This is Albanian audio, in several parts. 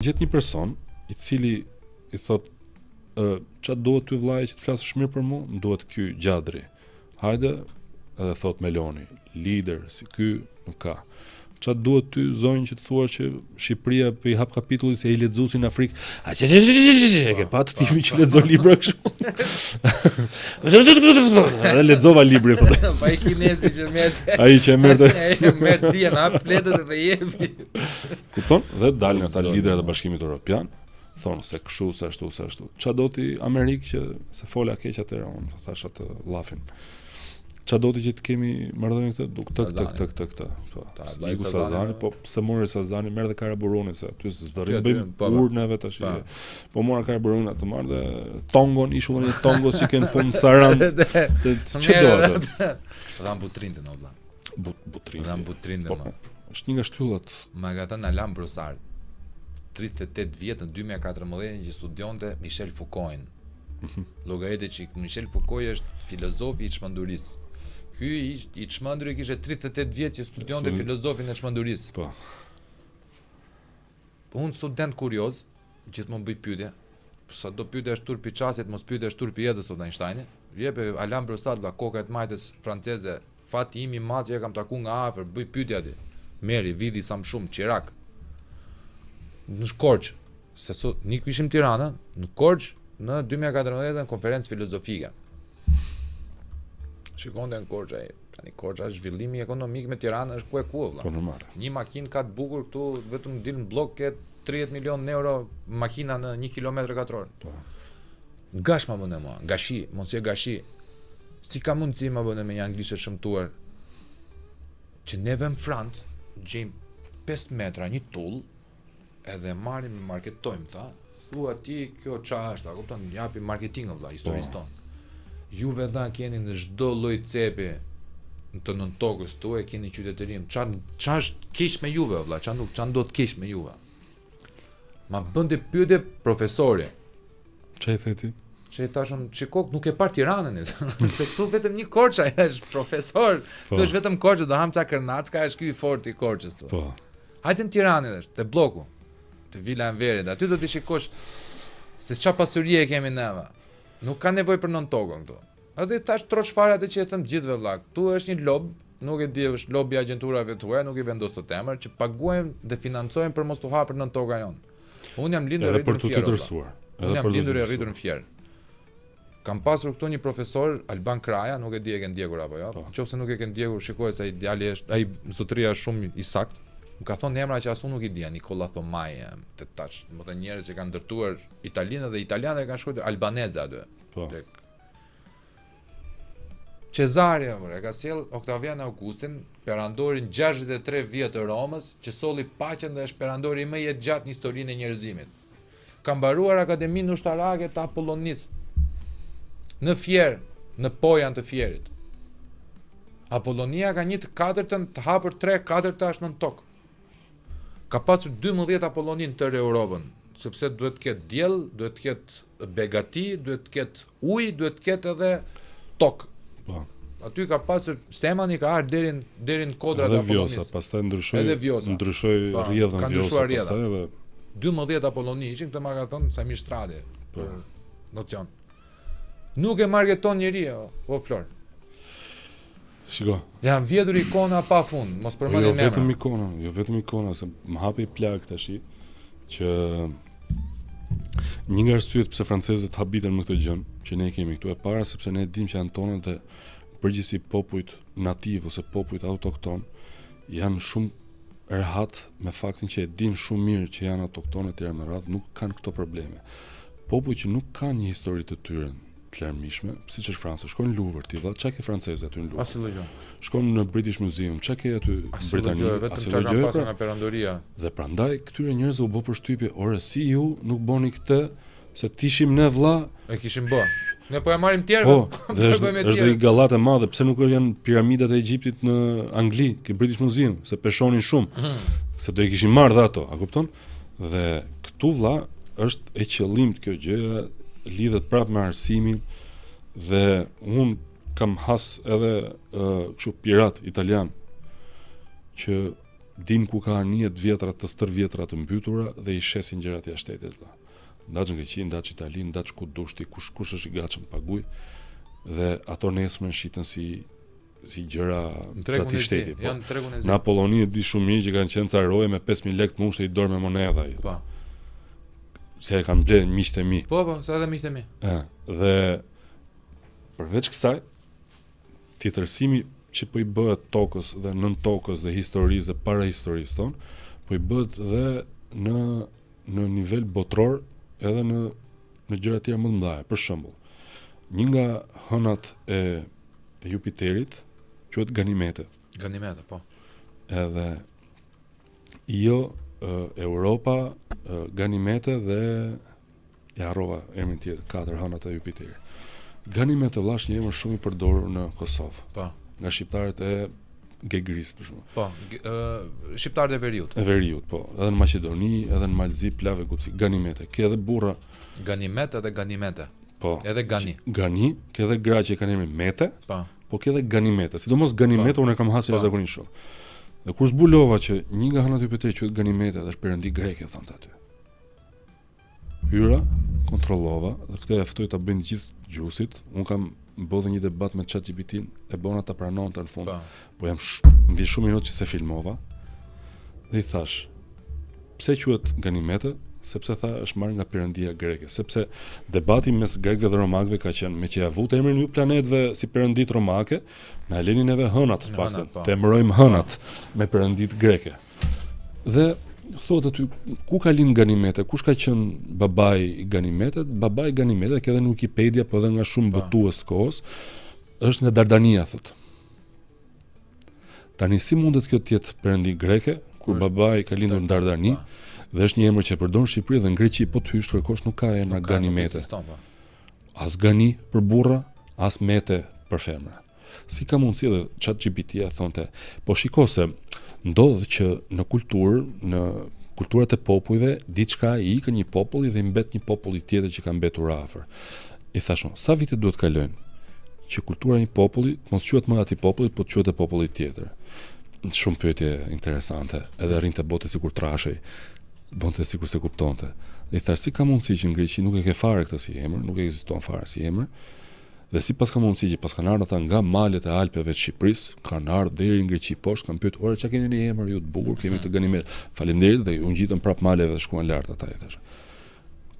gjet një person i cili i thot ç'a duhet ty vllai që të flasësh mirë për mua, më duhet ky gjadri. Hajde, edhe thot Meloni, lider si ky nuk ka. Ç'a duhet ty zonjë që të thua që Shqipëria po i hap kapitullit se i lexuesin në Afrikë. E ke pa të timi që lexon libra kështu. Edhe lexova librin thotë. Pa i kinezi që merr. Ai që merr merr diën, hap fletët dhe jepi. Kupton? Dhe dalin ata liderët e Bashkimit Evropian, thonë se kështu, se ashtu, se ashtu. Ç'a do ti Amerikë që se fola keq atëherë, unë thash atë llafin. Ç'a do ti që të kemi marrëdhënie këtë, duk këtë. Po. Iku Sazani, po pse mori Sazani, merr dhe Karaburunin se aty s'do rrim bëjmë urnave tash. Po mora Karaburunin atë marr dhe Tongon, ishullin e Tongos që kanë fund Sarand. Ç'do atë? Rambutrindën o vlla. Butrindën. Rambutrindën. Është një nga shtyllat. Ma ka thënë Alan Brosar. 38 vjet në 2014 që studionte Michel Foucault. Llogaritë që Michel Foucault është filozofi i çmendurisë. Ky i çmenduri kishte 38 vjet që studionte filozofin e çmendurisë. Po. Unë student kurioz, gjithmonë bëj pyetje. Sa do pyetësh turpi çasit, mos pyetësh turpi jetës sot Einsteini. Jepe Alan Brosar la koka e majtës franceze. Fati im i madh që e kam takuar nga afër, bëj pyetje aty. Meri vidi sa më shumë Çirak. Në Korçë, se sot ne ishim Tirana, në Korçë në 2014 në konferencë filozofike. Shikonte në Korçë, tani Korça është zhvillimi ekonomik me Tiranë është ku e ku vëlla. Po normal. Një makinë ka të bukur këtu, vetëm dil në blok ke 30 milion euro makina në 1 kilometër katror. Po. Gash ma bënë mua, gashi, mos je gashi. Si ka mundësi ma bënë me një anglisht shëmtuar që neve në Francë gjejmë 5 metra një tull edhe marrim e marketojmë, tha. Thua ti kjo qa është, a kupton, japi marketingën vëlla, historisë tonë. Juve dha keni në çdo lloj cepi të nën tokës tuaj keni qytetërinë. Ç'a është keq me juve vëlla, ç'a ndodh keq me juve. Ma bënte pyetje profesori. Ç'e the ti? Që i thashun, shiko, nuk e par Tiranën, se këtu vetëm një Korça është profesor, këtu është vetëm Korça, do ham ca Kërnacka, është ky i fortë i Korçës këtu. Po. Hajde në Tiranë është, te bloku, te Vila Enverit, aty do t'i shikosh se ç'a pasurie kemi neve. Nuk ka nevojë për nën tokën këtu. Atë thash troç fare atë që e them gjithëve vëlla. Këtu është një lob, nuk e di, është lobi i agjenturave tuaja, nuk i vendos të emër, që paguajmë dhe financojmë për mos të hapur nën toka jon. Unë jam lindur edhe për të tërsuar. Unë jam lindur e rritur në Fier. Kam pasur këtu një profesor Alban Kraja, nuk e di e ke ndjekur apo jo. Nëse nuk e ke ndjekur, shikoj se ai djali është, ai zotëria është shumë i saktë. Më ka thonë emra që as unë nuk i dija, Nicola Thomai, të tash, më të njerëz që kanë ndërtuar italianë dhe italianët kanë shkruar albaneze aty. Po. Cezari, e ka sjell Octavian Augustin, perandorin 63 vjet të Romës, që solli paqen dhe është perandori më i gjatë në historinë e njerëzimit. Ka mbaruar Akademinë Ushtarake të Apollonisë në Fier, në Pojan të Fierit. Apollonia ka një të katërtën të hapur 3/4 është nën tokë. Ka pasur 12 Apollonin tërë Europën, sepse duhet të ketë diell, duhet të ketë begati, duhet të ketë ujë, duhet të ketë edhe tokë. Po. Aty ka pasur Stemani ka ardhur deri në kodrat e Apollonisë. Vjosa, pastaj ndryshoi. Edhe Vjosa. Ndryshoi rrjedhën Vjosa pastaj edhe 12 Apolloni ishin, këtë ma ka thënë Samir Stradi. Po. Nocion. Nuk e marketon njeriu, o Flor. Shiko. Janë vjedhur ikona pa fund, mos përmendni emra. Jo vetëm ikona, se më hapi plak tash që një nga arsyet pse francezët habiten me këtë gjë që ne kemi këtu e para, sepse ne dimë që antonat e përgjithësi popujt nativ ose popujt autokton janë shumë rehat me faktin që e dinë shumë mirë që janë autoktonë të tjerë me radhë, nuk kanë këto probleme. Popujt që nuk kanë një histori të tyre të larmishme, siç është Franca, shkojnë në Louvre ti, çka ke francezët aty në Louvre? Asnjë gjë. Shkojnë në British Museum, çka ke aty në Britani? Vetëm çka kanë pasur nga perandoria. Dhe prandaj këtyre njerëzve u bë përshtypje, ore si ju nuk boni këtë, se tishim ne vëlla, e kishim bë. Ne po ja marrim tjerë. Po, dhe është i gallat e madhe, pse nuk janë piramidat e Egjiptit në Angli, ke British Museum, se peshonin shumë. Se do i kishin marrë dhe ato, a kupton? Dhe këtu vëlla është e qëllimt kjo gjë, lidhet prapë me arsimin dhe un kam has edhe kështu pirat italian që din ku ka anijet vjetra të stër vjetra të mbytura dhe i shesin gjërat jashtë shtetit. Ndaç në Greqi, ndaç Itali, ndaç ku dushti, kush është i gatshëm paguaj dhe ato nesër shiten si gjëra të atij shteti. Janë tregun e zi. Në Polloni e di shumë mirë që kanë qenë caroje me 5000 lekë të mushte i dorë me monedha. Po. Se e kanë blerë miqtë e mi. Po, sa edhe miqtë e mi. Dhe përveç kësaj, tjetërsimi që po i bëhet tokës dhe nën tokës dhe historisë dhe para historisë tonë, po i bëhet dhe në nivel botror edhe në gjëra tjera më të mëdha. Për shembull, një nga hënat e Jupiterit quhet Ganimete. Ganimete, po. Edhe jo Europa, Ganimete dhe ja harrova emrin tjetër, 4 hënat e Jupiterit. Ganimete është një emër shumë i përdorur në Kosovë. Po. Nga shqiptarët e Gegris për shkak. Po, shqiptarët e Veriut. E Veriut, po. Edhe në Maqedoni, edhe në Malzi, Plavë, Guci, Ganimete. Ke edhe burra Ganimete dhe Ganimete. Po. Edhe Gani. Gani, ke edhe gra që kanë emrin Mete. Po ke edhe Ganimete. Sidomos Ganimete unë e kam hasur jashtëzakonisht shumë. Dhe kur zbulova që një nga hënat e Jupiterit quhet Ganimete dhe është perëndi greke thonte aty. Hyra, kontrollova dhe këtë e ftoi ta bëjnë gjithë gjusit. Unë kam bodhe një debat me ChatGPT-n, e bona ta pranonte në fund. Po jam mbi shumë minutë që se filmova. Dhe i thash, pse quhet Ganimete? Sepse tha është marrë nga perëndia greke, sepse debati mes grekëve dhe romakëve ka qenë me që ja vut emrin ju planetëve si perëndit romake, na lenin edhe hënat të paktën, të emërojmë hënat me perëndit greke. Dhe thotë aty ku ka lind Ganimete, kush ka qenë babai i Ganimetet? Babai i Ganimetet, që edhe në Wikipedia, po edhe nga shumë botues të kohës, është nga Dardania thotë. Tani si mundet kjo të jetë perëndi greke, kur babai ka lindur në Dardani? Dhe është një emër që përdor në Shqipëri dhe në Greqi, po të hysh kërkosh nuk ka emra Ganimete. As Gani për burra, as Mete për femra. Si ka mundësi dhe ChatGPT-ja thonte, po shiko se ndodh që në kulturat e popujve, diçka i ikën një populli dhe i mbet një populli tjetër që ka mbetur afër. I thashun, sa vite duhet kalojnë që kultura e një populli mos quhet më atij popullit, po quhet e popullit tjetër. Shumë pyetje interesante, edhe rrinte bote sikur trashej. Bonte sikur se kuptonte. Dhe i thash si ka mundësi që në Greqi nuk e ke fare këtë si emër, nuk ekziston fare si emër. Dhe si pas ka mundësi që pas kanë ardhur ata nga malet e Alpeve të Shqipërisë, kanë ardhur deri në Greqi poshtë, kanë pyetur, "Ore, çka keni një emër ju të bukur, kemi të Ganimete." Faleminderit dhe u ngjitën prap maleve dhe shkuan lart ata, i thash.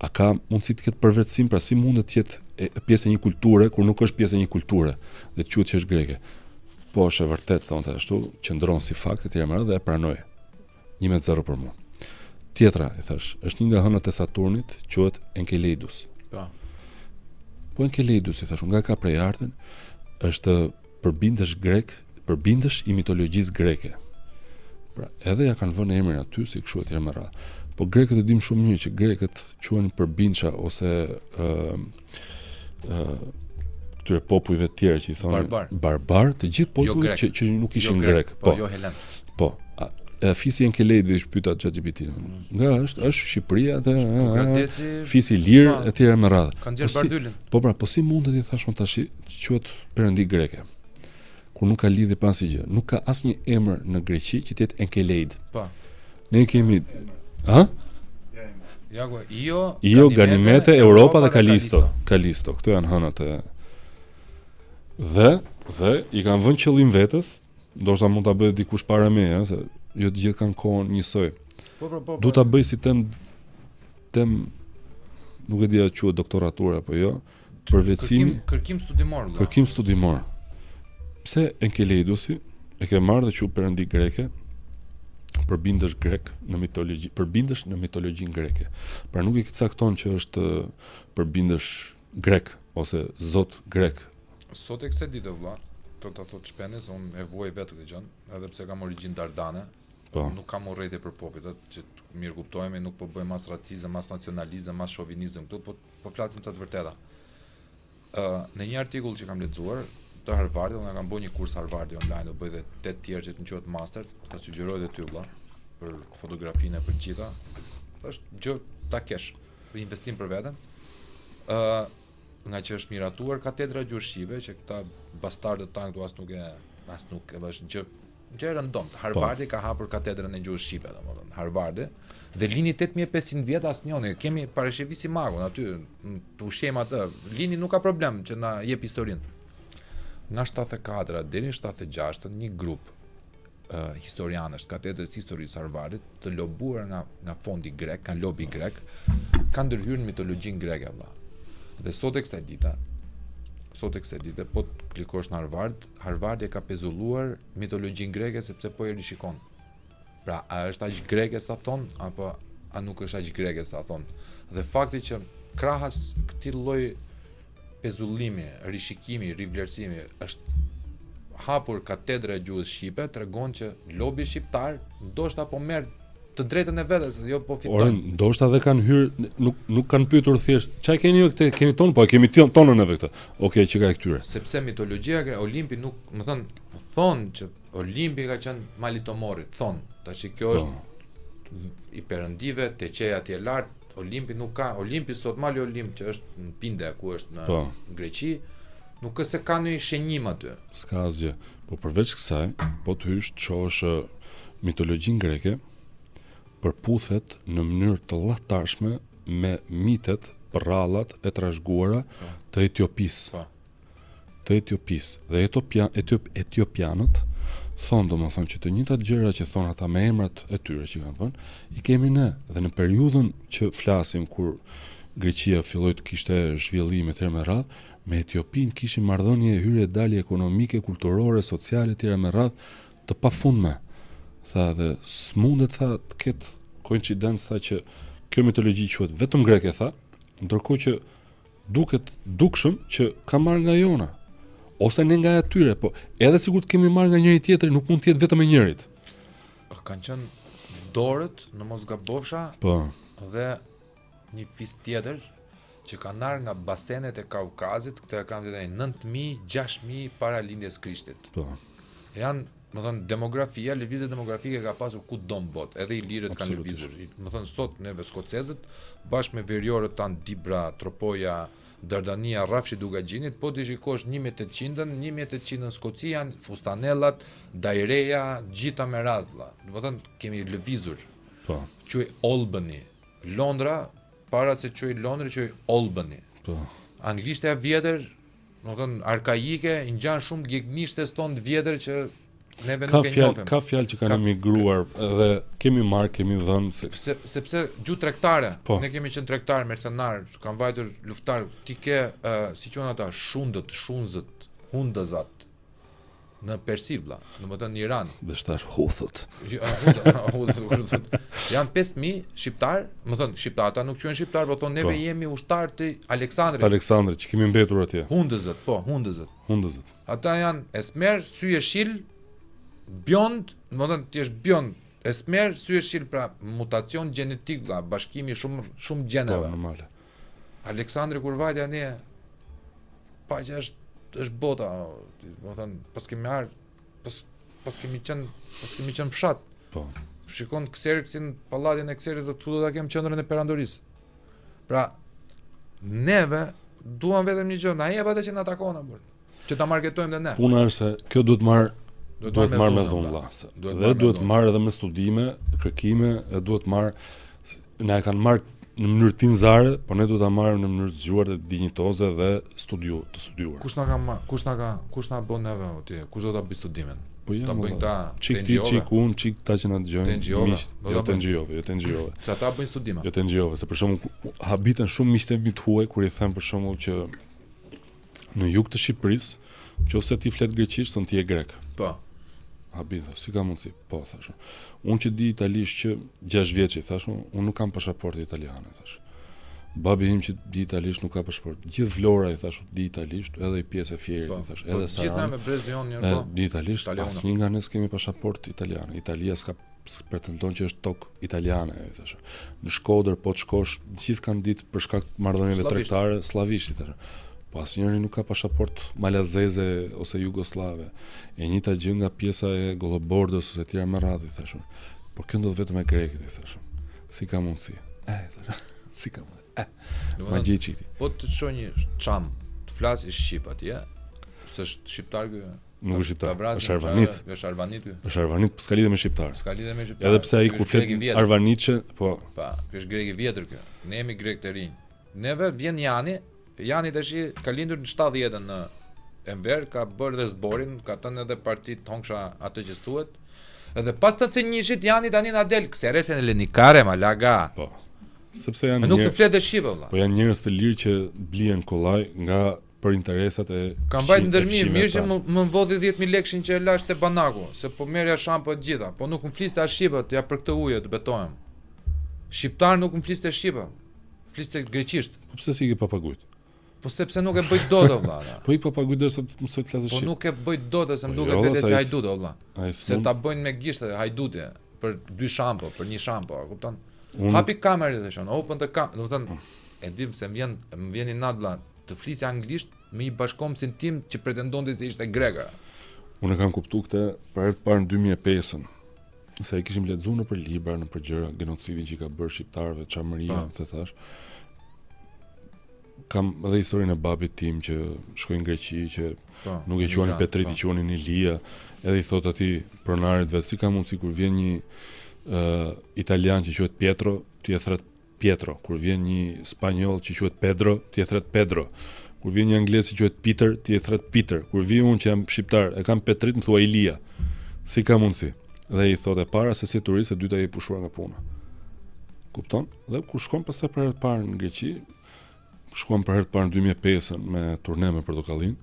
A ka mundësi të ketë përvetësim, pra si mundet të jetë pjesë e një kulture kur nuk është pjesë e një kulture dhe të quhet që është greke? Po, është e vërtet, thonte ashtu, qëndron si fakt e tjerë më radhë dhe e pranoj. 1-0 për mua. Tjetra, i thash, është një nga hënat e Saturnit, quhet Enceladus. Po Enceladus, i thash, nga ka prej artën, është përbindësh i mitologjisë greke. Pra, edhe ja kanë vënë emrin aty si kështu etj me radhë. Po grekët e dim shumë mirë që grekët quhen përbindësha ose këtyre popujve të tjerë që i thonë barbar, të gjithë popujve që nuk ishin grek. Po, jo helen. Po. Fisi Enceladus është pyeta ChatGPT. Nga është Shqipëria atë fisi lirë etj me radhë. Kanë gjetur bardylin. Po pra, po si mundet i thashun tash quhet perëndi greke? Kur nuk ka lidhje pas asgjë. Nuk ka asnjë emër në Greqi që të jetë Enkelade. Po. Ne kemi Io, Ganimete, Europa dhe Kalisto. Këto janë hënat e dhe i kanë vënë qëllim vetes, ndoshta mund ta bëjë dikush para meje, se jo të gjithë kanë kohën njësoj. Po. Du ta bëj si tem nuk e di a quhet doktoratura apo jo, përvetësimi, kërkim studimor. Pse Enkeladusi e ke marrë dhe quhet perëndi greke? Përbindësh grek në mitologji, përbindësh në mitologjinë greke. Pra nuk i cakton që është përbindësh grek ose zot grek. Sot e kësaj ditë vëlla, të thotë shpenis, unë e vuaj vetë këtë gjë, edhe pse kam origjinë dardane, nuk kam urrëtie për popujt, që mirë kuptojmë, nuk po bëjmë as racizëm, as nacionalizëm, as shovinizëm këtu, po flasim të vërteta. Në një artikull që kam lexuar të Harvardit, unë kam bërë një kurs Harvardi online, do bëj edhe 8 tjerë që të quhet master, ta sugjeroj edhe ty vëlla për fotografinë për gjitha. Është gjë ta kesh për investim për veten. Nga që është miratuar katedra gjuhë shqipe, që këta bastardët tanë këtu as nuk edhe është gjë gjë e rëndomt. Harvardi ka hapur katedrën e gjuhës shqipe, domethënë. Harvardi dhe lini 8500 vjet asnjëri. Kemi parashevisi Magun aty, të ushqejmë atë. Lini nuk ka problem që na jep historinë. Nga 74 deri në 76 një grup historianësh katedrës historisë Harvardit të lobuar nga fondi grek, nga lobi grek, kanë ndërhyrë në mitologjinë greke valla. Dhe sot e kësaj dite, po të klikosh në Harvard e ka pezulluar mitologjinë greke sepse po e rishikon. Pra, a është aq greke sa thon apo a nuk është aq greke sa thon? Dhe fakti që krahas këtij lloj pezullimi, rishikimi, rivlerësimi është hapur katedra e gjuhës shqipe, tregon që lobi shqiptar ndoshta po merr të drejtën e vetes, jo po fiton. Ore, ndoshta dhe kanë hyrë, nuk kanë pyetur thjesht, çfarë keni ju këtë, keni tonë, po kemi tonën edhe këtë. Okej, që ka këtyre. Sepse mitologjia e Olimpi nuk, më thon që Olimpi ka qenë mali Tomorit, thon. Tash kjo është i perëndive, te qeja atje lart, Olimpi nuk ka, Olimpi sot mali Olimp që është në Pinde, ku është në Greqi, nuk është se ka një shenjim aty. S'ka asgjë. Po përveç kësaj, po të hysh të shohësh mitologjinë greke, përputhet në mënyrë të llatarshme me mitet, rrallat e trashëguara të Etiopisë. Të Etiopisë. Dhe etiopianët thonë domethënë që të njëjtat gjëra që thon ata me emrat e tyre që kanë thënë, i kemi ne. Dhe në periudhën që flasim kur Greqia filloi të kishte zhvillime të tjera me radhë, me Etiopin kishim marrëdhënie hyrje dalje ekonomike, kulturore, sociale të tjera me radhë të pafundme. Tha dhe s'mundet tha të ketë koincidencë tha që kjo mitologji quhet vetëm greke tha, ndërkohë që duket dukshëm që ka marrë nga jona ose ne nga atyre, po edhe sigurt kemi marrë nga njëri tjetri, nuk mund të jetë vetëm e njërit. Kanë qenë dorët në mos gabofsha, po, dhe një fis tjetër që kanë ardhur nga basenet e Kaukazit, këto kanë dhënë 9000, 6000 para lindjes Krishtit. Po. Janë, më thënë, demografia, lëvizje demografike ka pasur kudo në botë, edhe ilirët kanë lëvizur. Më thënë, sot neve skocezët, bashkë me veriorët tanë Dibra, Tropoja, Dardania, Rafshi Dugagjinit, po të shikosh 1800-ën Skoci janë fustanellat, Dajreja, gjitha me radhë. Më thënë, kemi lëvizur. Po. Quaj Albany. Londra, para se quaj Londra, quaj Albany. Po. Anglishtja vjetër, më thënë, arkaike, i ngjan shumë gegnishtes tonë të vjetër që neve nuk e njohim. Ka fjalë që kanë emigruar dhe kemi marrë, kemi dhënë sepse gjuhë tregtare. Po. Ne kemi qenë tregtar, mercenar, kanë vajtur luftar. Ti ke si quhen ata, shundët, shunzët, hundëzat në Persi vlla, domethënë në Iran. Dështar huthët. Janë 5000 shqiptar, më thon shqiptar, ata nuk quhen shqiptar, po thon neve jemi ushtar të Aleksandrit. Të Aleksandrit që kemi mbetur atje. Hundëzët, po, hundëzët. Hundëzët. Ata janë esmer, sy e shil, bjond, më thon ti je bjond, esmer, sy e shil, pra mutacion gjenetik, vlla, bashkimi shumë gjeneve. Po, normale. Aleksandri kur vajtja ne pa që është bota, do të thënë, pas kemi qenë fshat. Po. Shikon Xerxin, pallatin e Xerxit, këtu do ta kem qendrën e perandorisë. Pra, neve duam vetëm një gjë, na jep atë që na takon apo. Që ta marketojmë dhe ne. Puna është se kjo duhet marr me dhunë vlla. Dhe duhet marr edhe me studime, kërkime, dhe duhet marr, na e kanë marrë në mënyrë tinzare, por ne duhet ta marrim në mënyrë të zgjuar dhe dinjitoze dhe të studiuar. Kush na bën neve atje? Kush do ta bëj studimin? Po ta bëjnë ta çik unë, çik ta që na dëgjojnë. Jo të NGO-ve. Sa ta bëjnë studime. Jo të NGO-ve, se për shembull habiten shumë miqtë mi të huaj kur i them për shembull që në jug të Shqipërisë, nëse ti flet greqisht, thon ti je grek. Po. Habita, si ka mundsi? Po, thashë. Unë që di italisht që 6 vjeç, thashë, unë nuk kam pasaportë italiane, thashë. Babi im që di italisht nuk ka pasaportë. Gjithë Vlora i thashë di italisht, edhe i pjesë e Fierit, thashë, edhe Sarani. Gjithë na me Brezion njëherë po. Di italisht, asnjë nga ne s'kemi pasaportë italiane. Italia s'ka pretendon që është tokë italiane, thashë. Në Shkodër po të shkosh, gjithë kanë ditë për shkak të marrëdhënieve tregtare slavisht, thashë. Po asnjëri nuk ka pasaportë malazeze ose jugoslave. E njëjta gjë nga pjesa e Golobordos ose tjera me radhë, thashë. Por kjo ndodh vetëm me grekët, thashë. Si ka mundsi? Thashë. Si ka mundsi? Magji çiti. Po të shoh një çam, të flasë shqip atje, se është shqiptar ky. Nuk është shqiptar, vrasën, është arvanit. Është arvanit ky. Është arvanit, s'ka lidhje me shqiptar. S'ka lidhje me shqiptar. Edhe pse ai kur flet arvaniçe, po. Pa, ky është grek i vjetër ky. Ne jemi grek të rinj. Neve vjen Jani. Jani tash ka lindur në 70-ën në Enver, ka bërë dhe zborin, ka thënë edhe partit hongsha atë që thuhet. Edhe pas të thënjishit Jani tani na del kseresen e lenikare ma laga. Po. Sepse janë nuk të flet dhe shqipe valla. Po janë njerëz të lirë që blien kollaj nga për interesat e kam bajt ndërmir, mirë që më mvodhi 10.000 lekshin që e lash te banaku, se po merrja shampo të gjitha, po nuk më fliste as shqipe, ja për këtë ujë të betohem. Shqiptar nuk më fliste shqipe. Fliste greqisht. Po pse si i ke papagujt? Po sepse nuk e bëj dot valla. Po i papagujt derisa të mësoj të flasësh shqip. Po nuk e bëj dot se më duket vetë se hajdut valla. Se ta bëjnë me gishtë hajdutje për 2 shampo, për 1 shampo, e kupton? Hapi kamerën dhe shon, open the cam, do të thënë, e di se më vjen i nat valla të flisë anglisht me një bashkëkombësin tim që pretendonte se ishte grek. Unë kam kuptuar këtë për herë të parë në 2005-ën. Se e kishim lexuar nëpër libra, nëpër gjëra, genocidin që ka bërë shqiptarëve, çamëria, të thash. Kam edhe historinë e babit tim që shkoi në Greqi, që nuk e quanin Petrit, i quanin Ilia, edhe i thot atij pronarit vet, si ka mundsi kur vjen një italian që quhet Pietro, ti e thret Pietro, kur vjen një spanjoll që quhet Pedro, ti e thret Pedro. Kur vjen një anglez që quhet Peter, ti e thret Peter. Kur vi unë që jam shqiptar, e kam Petrit, më thua Ilia. Si ka mundsi? Dhe i thotë para se si turist, e dyta i pushuar nga puna. Kupton? Dhe kur shkon pastaj për herë të parë në Greqi, shkuam për herë të parë në 2005-ën me turne me Portokallin.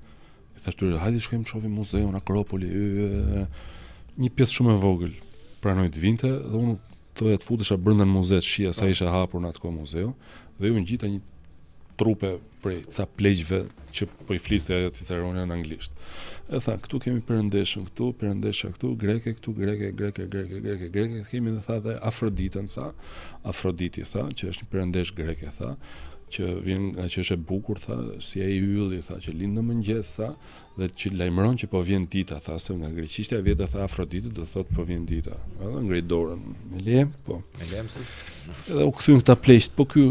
I thash tyre, hajde shkojmë të shohim muzeun, Akropoli, një pjesë shumë e vogël. Pranoi të vinte dhe unë thoya të futesha brenda në muze të shija sa isha hapur në atë kohë muzeu dhe u ngjita një trupe prej ca pleqjve që po i fliste ajo Cicerone në anglisht. E tha, këtu kemi perëndeshën, këtu perëndesha, këtu greke, këtu greke, kemi dhe tha dhe Afroditën, tha, Afroditi tha, që është një perëndesh greke, tha, që vjen nga që është e bukur, tha, si ai ylli, tha, që lind në mëngjes, tha, dhe që lajmëron që po vjen dita, tha, se nga greqishtja e vjetë, tha, Afroditi, do thot po vjen dita. Edhe ngrej dorën, me lem, po. Me lem se. Edhe u kthyn këta pleqt, po ky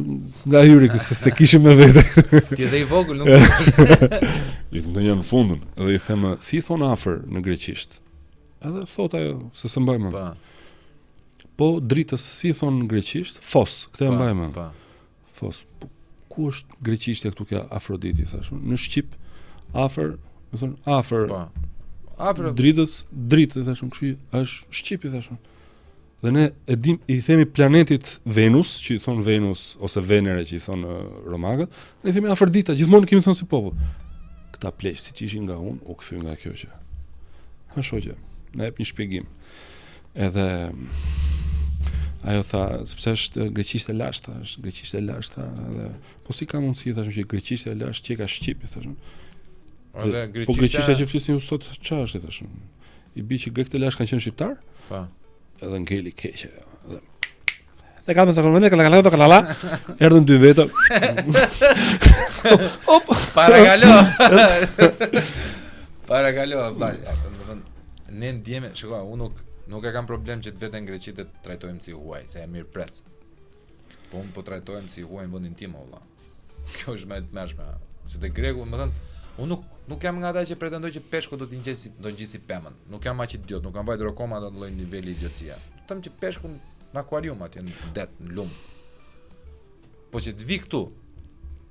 nga hyri se kishim me vete. Ti edhe i vogël nuk është. I ndonjë në fundën, edhe i them, si thon afër në greqisht. Edhe thot ajo, se s'e mbaj mend. Po dritës si thon në greqisht, fos, këtë e mbaj mend. Fos. Ku është greqishtja këtu kjo Afroditi, thash unë? Në shqip afër, do thon afër. Po. Afër dritës, dritë, thash unë, kështu është shqipi, thash unë. Dhe ne e dim, i themi planetit Venus, që i thon Venus ose Venere që i thon romakët, ne i themi Afrodita, gjithmonë kemi thënë si popull. Këta pleq siç ishin nga unë, u kthy nga kjo që. Ha shoqë, na jep një shpjegim. Edhe ajo tha, sepse është greqisht e lashta, është greqisht e lashta, edhe po si ka mundësi thashë që greqisht e lashtë që ka shqipi, thashë. Po greqishtja që flisin ju sot çfarë është, thashë. I bi që grekët e lashtë kanë qenë shqiptar? Po. Edhe ngeli keqe. Dhe ka më të kalla, erdhën 2 veta. Hop, paragalo. Paragalo, ne ndjeme, shikoj, unë nuk e kam problem që të veten greqit të trajtojmë si huaj, se e mirë pres. Po unë po trajtojmë si huaj në vendin tim, valla. Kjo është më e tmerrshme. Se te greku, më thënë, unë nuk jam nga ata që pretendoj që peshku do t'i ngjesi pemën. Nuk jam aq idiot, nuk kam vajtur akoma atë lloj niveli idiotësia. Them që peshku në akuarium atje në det, në lum. Po që të vi këtu,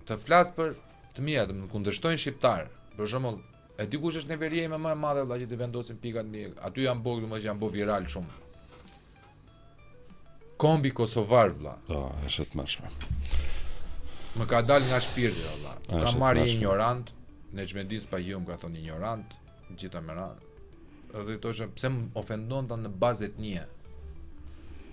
të flas për të mia, të më kundërshtojnë shqiptar. Për shembull, e di kush është neveria ime më e madhe vëlla që të vendosin pikat mi. Aty janë bërë më që janë bërë viral shumë. Kombi kosovar vëlla. Po, është të mëshme. Më ka dalë nga shpirti vëlla. Ka marrë ignorant, Nexhmedin Spahiju më ka thonë ignorant, gjitha me radhë. Edhe thoshë pse më ofendon ta në bazë etnie.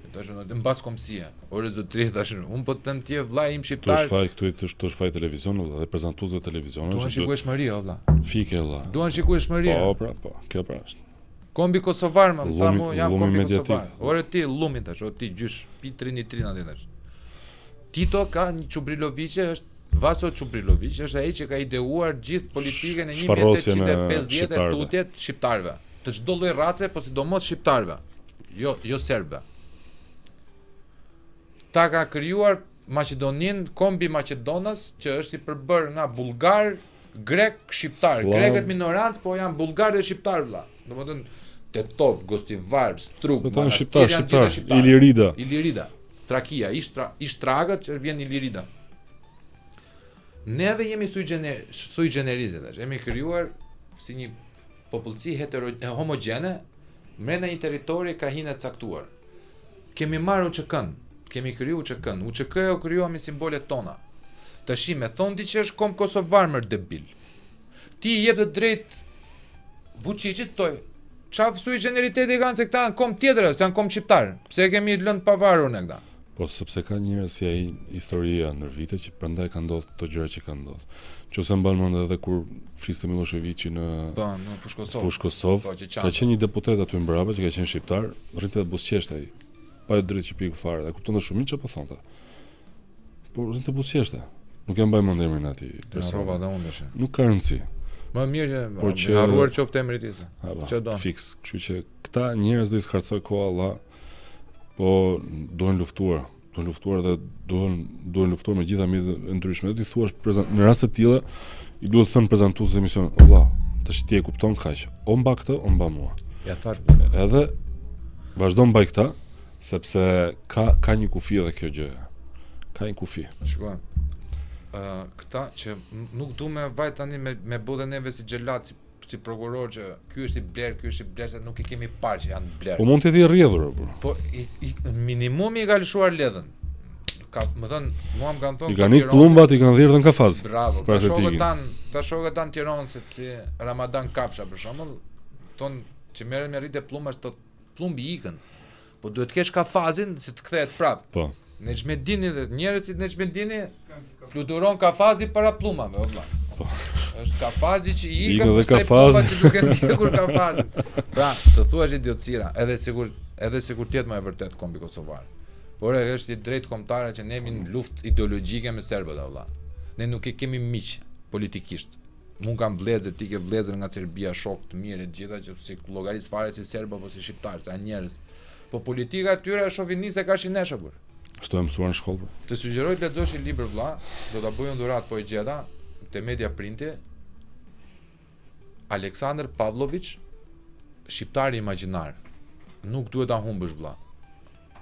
Tash në mbas komsie. Ore zotëri tash un po të them ti vëlla im shqiptar. Tu shfaj këtu tu shfaj televizion vëlla dhe prezantuesve televizionit. Duan shikueshmëri vëlla. Fike vëlla. Duan shikueshmëri. Po, kjo pra është. Kombi kosovar më thamu jam kombi kosovar. Ore ti llumi tash, o ti gjysh pi 3-3 atë tash. Tito ka një Çubriloviçe, është Vaso Çubriloviç, është ai që ka ideuar gjithë politikën e 1850 tutjet shqiptarëve. Të çdo lloj race, po sidomos shqiptarëve. Jo serbëve. Ta ka krijuar Maqedonin, kombi Maqedonas, që është i përbër nga bullgar, grek, shqiptar. Grekët minorancë, po janë bullgar dhe shqiptar vëlla. Domethënë Tetov, Gostivar, Strug, shqiptar, Ilirida. Trakia, Ishtragët që vjen Ilirida. Neve jemi sui generis, jemi krijuar si një popullsi homogjene brenda një territori krahinë të caktuar. Kemi marrë UÇK-n, kemi kriju UÇK-n. UÇK-ja u krijua me simbolet tona. Tash me thon ti që është kom kosovar më debil. Ti i jep të drejt Vučićit toj. Çfarë sui generiteti kanë se këta janë kom tjetër, se janë kom shqiptar. Pse kemi lënë pavarur ne këta? Po sepse ka njerëz si ai historia ndër vite që prandaj ka ndodhur këto gjëra që kanë ndodhur. Nëse mban mend edhe kur fliste Miloševići në Fush Kosovë, ka qenë një deputet aty mbrapa që ka qenë shqiptar, rritet buzëqeshtë ai. Pa drejt që piku fare, e kupton shumë çfarë po thonte. Po rritet buzëqeshtë. Nuk e mbaj mend emrin atij. Persova dhe unë. Nuk ka rëndësi. Më mirë që harruar qoftë emri i tij. Çfarë fiks, kështu që këta njerëz do i skarcoj koha Allah. Po duhen luftuar dhe duhen luftuar me gjitha mjetet e ndryshme. Do t'i thuash në raste të tilla i duhet thënë prezantuesit e emisionit, Allah, tash ti e kupton kaq. O mba këtë, o mba mua. Ja thash. Edhe vazhdo mbaj këtë, sepse ka një kufi edhe kjo gjë. Ka një kufi. Shikoj. Këta që nuk du me vaj tani me bodhe neve si xhelat, si prokuror që ky është i bler, se nuk i kemi parë që janë bler. Po mund të jetë i rrjedhur apo? Po minimumi i ka lëshuar ledhën. Më thënë, mua më kanë thonë i kanë plumbat, i kanë dhirë në kafaz. Bravo. Ta shokët tanë Tiranësit si Ramadan Kafsha për shembull, thonë që merren me rritje plumbash, të plumbi ikën. Po duhet të kesh kafazin si të kthehet prap. Po. Nexhmedini dhe njerëzit Nexhmedini fluturon kafazi para plumave, vëlla. Po. Është kafazi që i ikën dhe plumba që duke ndjekur kafazin. Pra, të thuash idiotësira, edhe sikur tjetë më e vërtet kombi kosovar. Por është i drejt kombëtare që ne jemi në luftë ideologjike me serbët, vëlla. Ne nuk e kemi miq politikisht. Mund kam vëllezër, ti ke vëllezër nga Serbia, shok të mirë, të gjitha që si llogaris fare si serb apo si shqiptar, sa njerëz. Po politika e tyre është shoviniste ka shineshë burr. Kështu e mësuar në shkollë. Të sugjeroj të lexosh një libër vëlla, do ta bëj dhuratë po e gjeta te Media Printi. Aleksandr Pavlović, shqiptari imagjinar. Nuk duhet ta humbësh vëlla.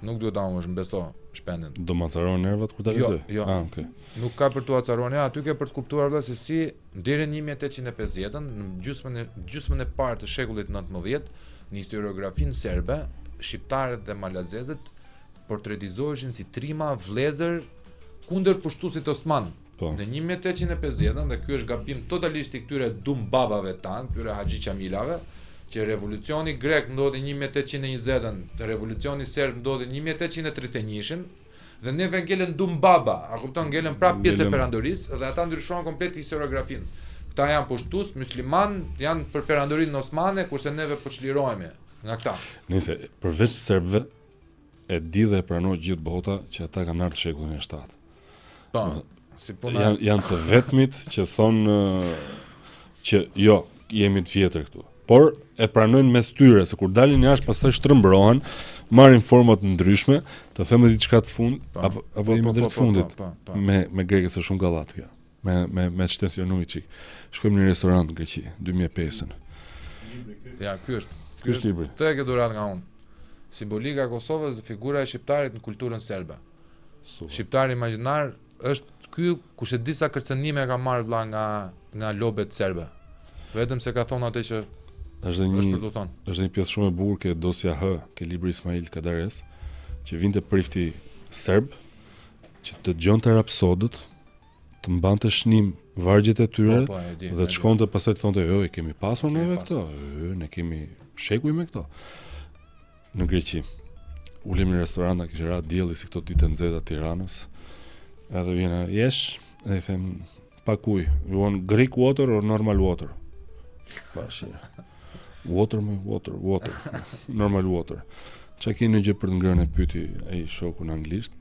Nuk duhet ta humbësh, beso, shpendin. Do macaron nervat kur ta lexoj. Jo. Okay. Nuk ka për tu acaruar, aty ke për të kuptuar vëlla se si deri në 1850-ën, në gjysmën e parë të shekullit 19, në historiografinë serbe, shqiptarët dhe malazezët portretizoheshin si trima vëllezër kundër pushtuesit osman. Po. Në 1850-ën, dhe ky është gabim totalisht i këtyre dum babave tan, këtyre Haxhi Qamilave, që revolucioni grek ndodhi 1820-ën, revolucioni serb ndodhi 1831-ën, dhe neve ngelen dum baba, a kupton, ngelen prapë pjesë e perandorisë, dhe ata ndryshojnë komplet historiografinë. Këta janë pushtues musliman, janë për perandorinë osmane, kurse neve po çlirohemi nga këta. Nëse përveç serbëve e di dhe e pranoj gjithë bota që ata kanë ardhur shekullin e 7. Po, si puna janë të vetmit që thonë që jo, jemi të vjetër këtu. Por e pranojnë mes tyre se kur dalin jashtë pastaj shtrëmbrohen, marrin forma të ndryshme, të thëmë diçka të fund apo jemi drejt fundit. Me grekët është shumë gallat kjo. Me shtensionuj çik. Shkojmë në restorant në Greqi 2005-ën. Ja, ky është libri. Të e ke dhuratë nga unë. Simbolika e Kosovës dhe figura e shqiptarit në kulturën serbe. Shqiptari imagjinar është ky kush e di sa kërcënime ka marrë vëlla nga lobet serbe. Vetëm se ka thonë atë që është një pjesë shumë e bukur ke Dosja H, ke libri Ismail Kadares, që vinte prifti serb, që të dëgjonte rapsodët, të mbante shnim vargjet e tyre dhe të shkonte pastaj të thonte, "Jo, i kemi pasur neve këto, ne kemi shekuj me këto." Në Greqi. Ulem në restoranta, kishte ra dielli si këto ditë nxehta të Tiranës. Edhe vjen, "Jesh?" E I them, "Pa kuj, you want Greek water or normal water?" Bashi. Water. Normal water. Çka keni gjë për të ngrënë e pyeti ai shoku në anglisht.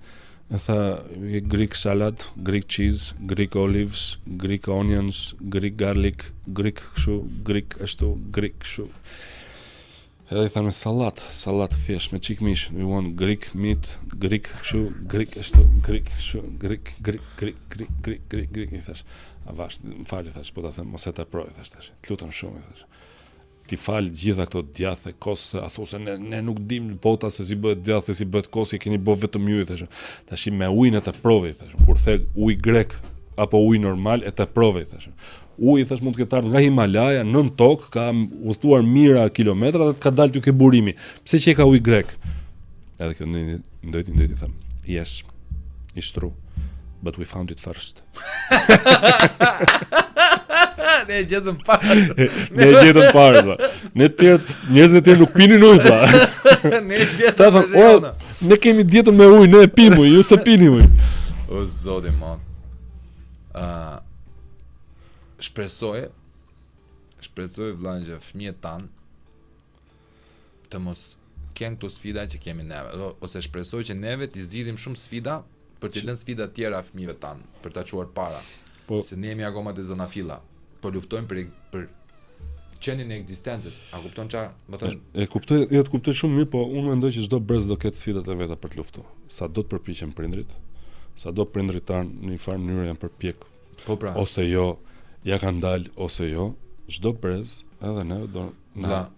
E tha, Greek salad, Greek cheese, Greek olives, Greek onions, Greek garlic, Greek kështu, Greek ashtu, Greek kështu. Edhe I thamë sallat thjesht me çik mish. We want Greek meat, Greek kështu, Greek ashtu, Greek kështu, Greek I thash. A vash, më fal I thash, po ta them mos e ta proj thash tash. Të lutem shumë I thash. Ti fal gjitha këto djathë kosë, a thosë ne nuk dim bota se si bëhet djathë, si bëhet kosë, keni bë vetëm ju thash. Tash me ujin e ta provoj thash. Kur the ujë grek apo ujë normal e ta provoj thash. Uji thash mund të ketë ardhur nga Himalaja, nën tokë, ka udhëtuar mijëra kilometra dhe ka dalë ty ke burimi. Pse që ka ujë grek? Edhe kjo ndojti them. Yes, it's true, but we found it first. Ne gjetëm parë. Ne gjetëm parë. Ne të tjerë, njerëzit e tjerë nuk pinin ujë tha. Ne gjetëm. Ne kemi dietën me ujë, ne e pim ujë, ju se pini ujë. O zoti man. Shpresoj vllai që fëmijët tan të mos kenë këto sfida që kemi neve, ose shpresoj që neve t'i zgjidhim shumë sfida për të lënë sfida të tjera fëmijëve tan, për ta çuar para. Po se ne jemi akoma të zona filla. Po luftojmë për qenin e ekzistencës. A kupton ç'a, më thon? E kuptoj shumë mirë, po unë mendoj që çdo brez do ketë sfidat e veta për të luftuar. Sa do të përpiqen prindrit, sa do prindrit tan në një farë mënyrë janë përpjek. Po pra. Ose jo ja kanë dalë ose jo, çdo brez, edhe ne do na La